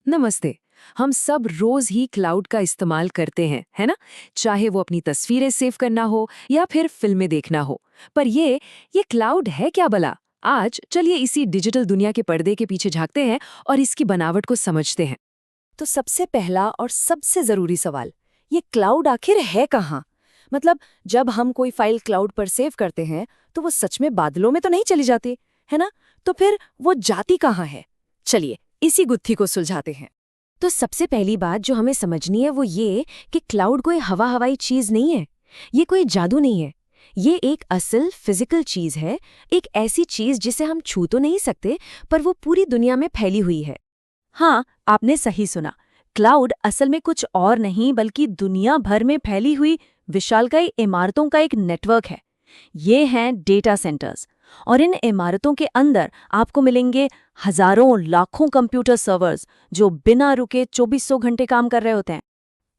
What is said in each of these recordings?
नमस्ते। हम सब रोज ही क्लाउड का इस्तेमाल करते हैं, है ना? चाहे वो अपनी तस्वीरें सेव करना हो या फिर फिल्में देखना हो। पर ये क्लाउड है क्या भला? आज चलिए इसी डिजिटल दुनिया के पर्दे के पीछे झांकते हैं और इसकी बनावट को समझते हैं। तो सबसे पहला और सबसे जरूरी सवाल, ये क्लाउड आखिर है कहाँ? मतलब जब हम कोई फाइल क्लाउड पर सेव करते हैं तो वो सच में बादलों में तो नहीं चली जाती, है ना? तो फिर वो जाती कहाँ है? चलिए इसी गुत्थी को सुलझाते हैं। तो सबसे पहली बात जो हमें समझनी है वो ये कि क्लाउड कोई हवा हवाई चीज नहीं है। ये कोई जादू नहीं है। ये एक असल फिजिकल चीज है, एक ऐसी चीज जिसे हम छू तो नहीं सकते, पर वो पूरी दुनिया में फैली हुई है। हाँ, आपने सही सुना। क्लाउड असल में कुछ और नहीं बल्कि दुनिया भर में फैली हुई विशालकाय इमारतों का एक नेटवर्क है। ये हैं डेटा सेंटर्स, और इन इमारतों के अंदर आपको मिलेंगे हजारों लाखों कंप्यूटर सर्वर्स जो बिना रुके 2400 घंटे काम कर रहे होते हैं।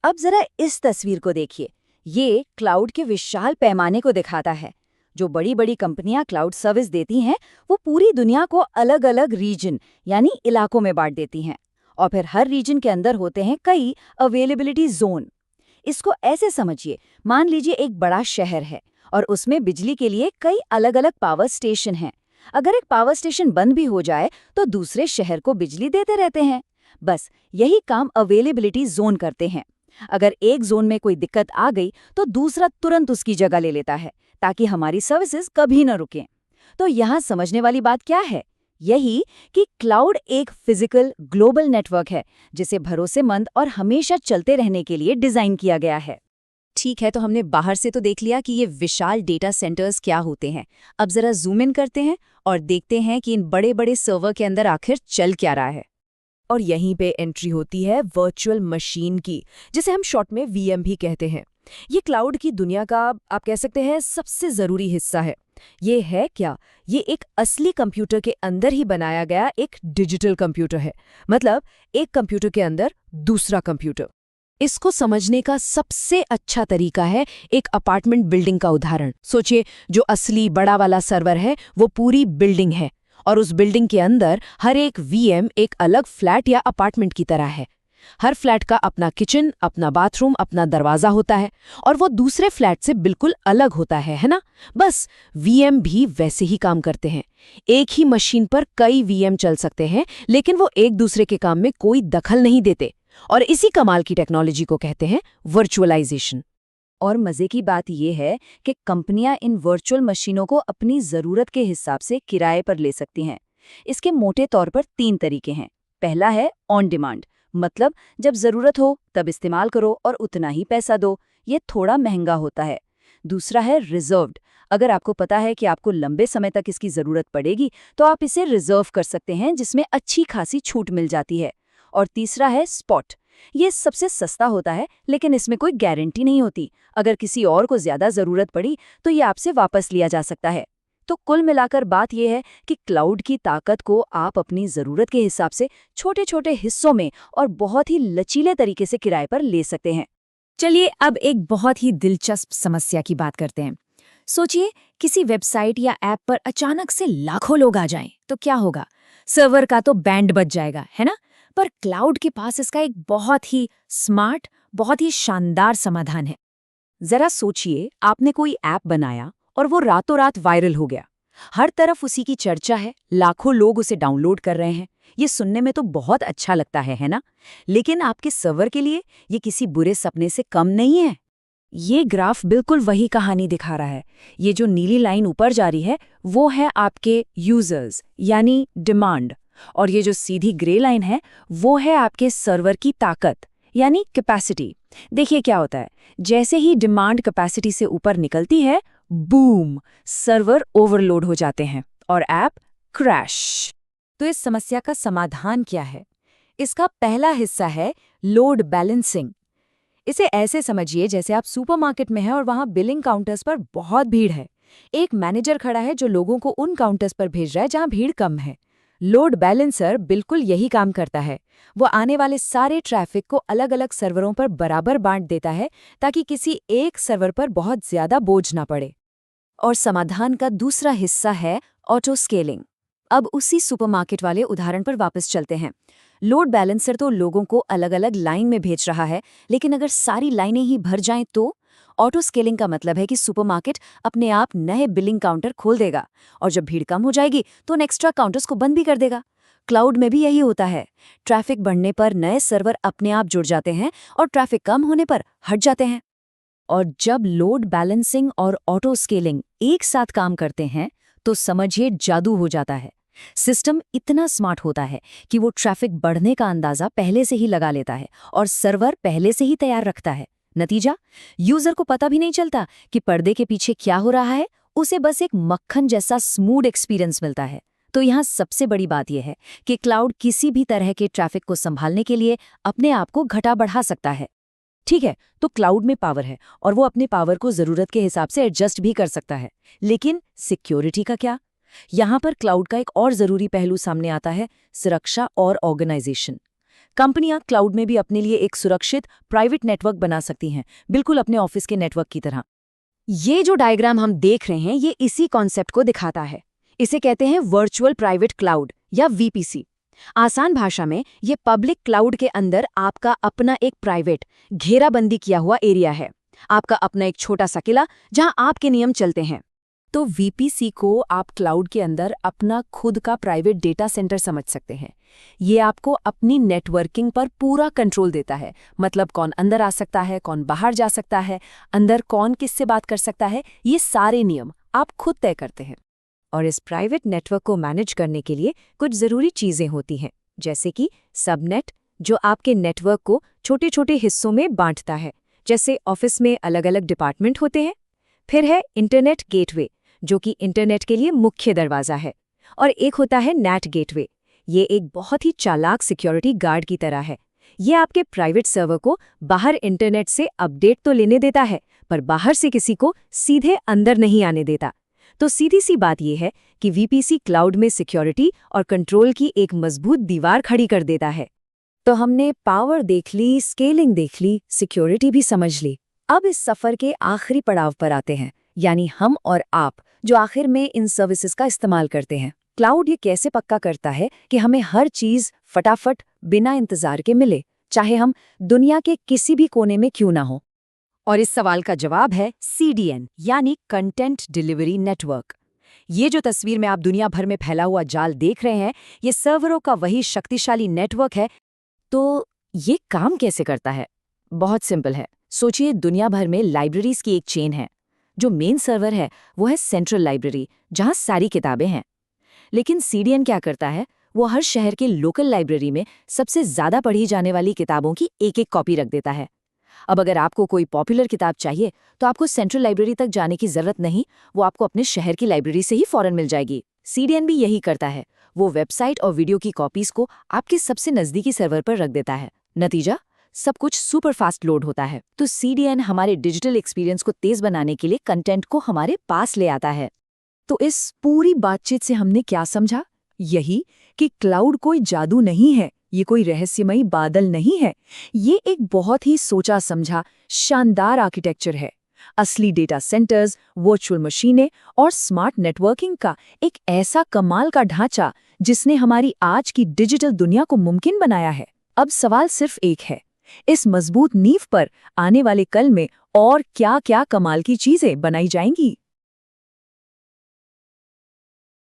अब जरा इस तस्वीर को देखिए। ये क्लाउड के विशाल पैमाने को दिखाता है। जो बड़ी बड़ी कंपनियां क्लाउड सर्विस देती हैं, वो पूरी दुनिया को अलग अलग रीजन यानी इलाकों में बांट देती हैं। और फिर हर रीजन के अंदर होते हैं कई अवेलेबिलिटी जोन। इसको ऐसे समझिए, मान लीजिए एक बड़ा शहर है और उसमें बिजली के लिए कई अलग अलग पावर स्टेशन हैं। अगर एक पावर स्टेशन बंद भी हो जाए तो दूसरे शहर को बिजली देते रहते हैं। बस यही काम अवेलेबिलिटी जोन करते हैं। अगर एक जोन में कोई दिक्कत आ गई तो दूसरा तुरंत उसकी जगह ले लेता है, ताकि हमारी सर्विसेज कभी न रुकें। तो यहाँ समझने वाली बात क्या है? यही कि क्लाउड एक फिजिकल ग्लोबल नेटवर्क है, जिसे भरोसेमंद और हमेशा चलते रहने के लिए डिजाइन किया गया है। ठीक है, तो हमने बाहर से तो देख लिया कि ये विशाल डेटा सेंटर्स क्या होते हैं। अब जरा जूम इन करते हैं और देखते हैं कि इन बड़े बड़े सर्वर के अंदर आखिर चल क्या रहा है। और यहीं पे एंट्री होती है वर्चुअल मशीन की, जिसे हम शॉर्ट में वीएम भी कहते हैं। ये क्लाउड की दुनिया का, आप कह सकते हैं, सबसे जरूरी हिस्सा है। ये है क्या? ये एक असली कंप्यूटर के अंदर ही बनाया गया एक डिजिटल कंप्यूटर है। मतलब एक कंप्यूटर के अंदर दूसरा कंप्यूटर। इसको समझने का सबसे अच्छा तरीका है एक अपार्टमेंट बिल्डिंग का उदाहरण। सोचिए, जो असली बड़ा वाला सर्वर है वो पूरी बिल्डिंग है, और उस बिल्डिंग के अंदर हर एक वीएम एक अलग फ्लैट या अपार्टमेंट की तरह है। हर फ्लैट का अपना किचन, अपना बाथरूम, अपना दरवाजा होता है, और वो दूसरे फ्लैट से बिल्कुल अलग होता है ना? बस वीएम भी वैसे ही काम करते हैं। एक ही मशीन पर कई वीएम चल सकते हैं, लेकिन वो एक दूसरे के काम में कोई दखल नहीं देते। और इसी कमाल की टेक्नोलॉजी को कहते हैं वर्चुअलाइजेशन। और मजे की बात यह है कि कंपनियां इन वर्चुअल मशीनों को अपनी जरूरत के हिसाब से किराए पर ले सकती हैं। इसके मोटे तौर पर 3 तरीके हैं। पहला है ऑन डिमांड, मतलब जब जरूरत हो तब इस्तेमाल करो और उतना ही पैसा दो। ये थोड़ा महंगा होता है। दूसरा है रिजर्व्ड। अगर आपको पता है कि आपको लंबे समय तक इसकी जरूरत पड़ेगी तो आप इसे रिजर्व कर सकते हैं, जिसमें अच्छी खासी छूट मिल जाती है। और तीसरा है स्पॉट। ये सबसे सस्ता होता है, लेकिन इसमें कोई गारंटी नहीं होती। अगर किसी और को ज्यादा जरूरत पड़ी तो ये आपसे वापस लिया जा सकता है। तो कुल मिलाकर बात यह है कि क्लाउड की ताकत को आप अपनी जरूरत के हिसाब से छोटे छोटे हिस्सों में और बहुत ही लचीले तरीके से किराए पर ले सकते हैं। चलिए अब एक बहुत ही दिलचस्प समस्या की बात करते हैं। सोचिए, किसी वेबसाइट या ऐप पर अचानक से लाखों लोग आ जाएं, तो क्या होगा? सर्वर का तो बैंड बज जाएगा, है ना? पर क्लाउड के पास इसका एक बहुत ही स्मार्ट, बहुत ही शानदार समाधान है। जरा सोचिए, आपने कोई ऐप बनाया और वो रातों रात वायरल हो गया। हर तरफ उसी की चर्चा है, लाखों लोग उसे डाउनलोड कर रहे हैं। ये सुनने में तो बहुत अच्छा लगता है ना? लेकिन आपके सर्वर के लिए ये किसी बुरे सपने से कम नहीं है। ये ग्राफ बिल्कुल वही कहानी दिखा रहा है। ये जो नीली लाइन ऊपर जा रही है वो है आपके यूजर्स यानी डिमांड, और ये जो सीधी ग्रे लाइन है वो है आपके सर्वर की ताकत यानी कैपेसिटी। देखिए क्या होता है, जैसे ही डिमांड कैपेसिटी से ऊपर निकलती है, बूम, सर्वर ओवरलोड हो जाते हैं और ऐप क्रैश। तो इस समस्या का समाधान क्या है? इसका पहला हिस्सा है लोड बैलेंसिंग। इसे ऐसे समझिए जैसे आप सुपरमार्केट में हैं और वहां बिलिंग काउंटर्स पर बहुत भीड़ है। एक मैनेजर खड़ा है जो लोगों को उन काउंटर्स पर भेज रहा है जहां भीड़ कम है। लोड बैलेंसर बिल्कुल यही काम करता है। वो आने वाले सारे ट्रैफिक को अलग अलग सर्वरों पर बराबर बांट देता है, ताकि किसी एक सर्वर पर बहुत ज्यादा बोझ ना पड़े। और समाधान का दूसरा हिस्सा है ऑटो स्केलिंग। अब उसी सुपरमार्केट वाले उदाहरण पर वापस चलते हैं। लोड बैलेंसर तो लोगों को अलग अलग लाइन में भेज रहा है, लेकिन अगर सारी लाइनें ही भर जाएं तो ऑटो स्केलिंग का मतलब है कि सुपरमार्केट अपने आप नए बिलिंग काउंटर खोल देगा, और जब भीड़ कम हो जाएगी तो उन एक्स्ट्रा काउंटर्स को बंद भी कर देगा। क्लाउड में भी यही होता है। ट्रैफिक बढ़ने पर नए सर्वर अपने आप जुड़ जाते हैं और ट्रैफिक कम होने पर हट जाते हैं। और जब लोड बैलेंसिंग और ऑटो स्केलिंग एक साथ काम करते हैं तो समझिए जादू हो जाता है। सिस्टम इतना स्मार्ट होता है कि वो ट्रैफिक बढ़ने का अंदाजा पहले से ही लगा लेता है और सर्वर पहले से ही तैयार रखता है। नतीजा, यूजर को पता भी नहीं चलता कि पर्दे के पीछे क्या हो रहा है, उसे बस एक मक्खन जैसा स्मूथ एक्सपीरियंस मिलता है। तो यहाँ सबसे बड़ी बात यह है कि क्लाउड किसी भी तरह के ट्रैफिक को संभालने के लिए अपने आप को घटा बढ़ा सकता है। ठीक है, तो क्लाउड में पावर है और वो अपने पावर को जरूरत के हिसाब से एडजस्ट भी कर सकता है, लेकिन सिक्योरिटी का क्या? यहाँ पर क्लाउड का एक और जरूरी पहलू सामने आता है, सुरक्षा और ऑर्गेनाइजेशन। कंपनियां क्लाउड में भी अपने लिए एक सुरक्षित प्राइवेट नेटवर्क बना सकती हैं, बिल्कुल अपने ऑफिस के नेटवर्क की तरह। ये जो डायग्राम हम देख रहे हैं, ये इसी कॉन्सेप्ट को दिखाता है। इसे कहते हैं वर्चुअल प्राइवेट क्लाउड या वीपीसी। आसान भाषा में ये पब्लिक क्लाउड के अंदर आपका अपना एक प्राइवेट घेराबंदी किया हुआ एरिया है, आपका अपना एक छोटा सा किला जहां आपके नियम चलते हैं। तो वीपीसी को आप क्लाउड के अंदर अपना खुद का प्राइवेट डेटा सेंटर समझ सकते हैं। ये आपको अपनी नेटवर्किंग पर पूरा कंट्रोल देता है, मतलब कौन अंदर आ सकता है, कौन बाहर जा सकता है, अंदर कौन किससे बात कर सकता है, ये सारे नियम आप खुद तय करते हैं। और इस प्राइवेट नेटवर्क को मैनेज करने के लिए कुछ ज़रूरी चीज़ें होती हैं, जैसे कि सबनेट, जो आपके नेटवर्क को छोटे छोटे हिस्सों में बांटता है, जैसे ऑफिस में अलग अलग डिपार्टमेंट होते हैं। फिर है इंटरनेट गेटवे, जो कि इंटरनेट के लिए मुख्य दरवाज़ा है। और एक होता है नैट गेटवे, ये एक बहुत ही चालाक सिक्योरिटी गार्ड की तरह है। ये आपके प्राइवेट सर्वर को बाहर इंटरनेट से अपडेट तो लेने देता है, पर बाहर से किसी को सीधे अंदर नहीं आने देता। तो सीधी सी बात यह है कि वीपीसी क्लाउड में सिक्योरिटी और कंट्रोल की एक मजबूत दीवार खड़ी कर देता है। तो हमने पावर देख ली, स्केलिंग देख ली, सिक्योरिटी भी समझ ली। अब इस सफ़र के आखिरी पड़ाव पर आते हैं, यानी हम और आप जो आखिर में इन सर्विसेज का इस्तेमाल करते हैं। क्लाउड ये कैसे पक्का करता है कि हमें हर चीज़ फटाफट बिना इंतजार के मिले, चाहे हम दुनिया के किसी भी कोने में क्यों ना हो? और इस सवाल का जवाब है CDN, यानी कंटेंट डिलीवरी नेटवर्क। ये जो तस्वीर में आप दुनिया भर में फैला हुआ जाल देख रहे हैं, ये सर्वरों का वही शक्तिशाली नेटवर्क है। तो ये काम कैसे करता है? बहुत सिंपल है। सोचिए, दुनिया भर में लाइब्रेरीज की एक चेन है। जो मेन सर्वर है वो है सेंट्रल लाइब्रेरी, जहां सारी किताबें हैं। लेकिन CDN क्या करता है? वो हर शहर के लोकल लाइब्रेरी में सबसे ज्यादा पढ़ी जाने वाली किताबों की एक एक कॉपी रख देता है। अब अगर आपको कोई पॉपुलर किताब चाहिए तो आपको सेंट्रल लाइब्रेरी तक जाने की जरूरत नहीं, वो आपको अपने शहर की लाइब्रेरी से ही फौरन मिल जाएगी। CDN भी यही करता है, वो वेबसाइट और वीडियो की कॉपीज को आपके सबसे नजदीकी सर्वर पर रख देता है। नतीजा, सब कुछ सुपर फास्ट लोड होता है। तो CDN हमारे डिजिटल एक्सपीरियंस को तेज बनाने के लिए कंटेंट को हमारे पास ले आता है। तो इस पूरी बातचीत से हमने क्या समझा? यही कि क्लाउड कोई जादू नहीं है, ये कोई रहस्यमयी बादल नहीं है। ये एक बहुत ही सोचा समझा शानदार आर्किटेक्चर है। असली डेटा सेंटर्स, वर्चुअल मशीनें और स्मार्ट नेटवर्किंग का एक ऐसा कमाल का ढांचा जिसने हमारी आज की डिजिटल दुनिया को मुमकिन बनाया है। अब सवाल सिर्फ एक है, इस मजबूत नींव पर आने वाले कल में और क्या-क्या कमाल की चीजें बनाई जाएंगी?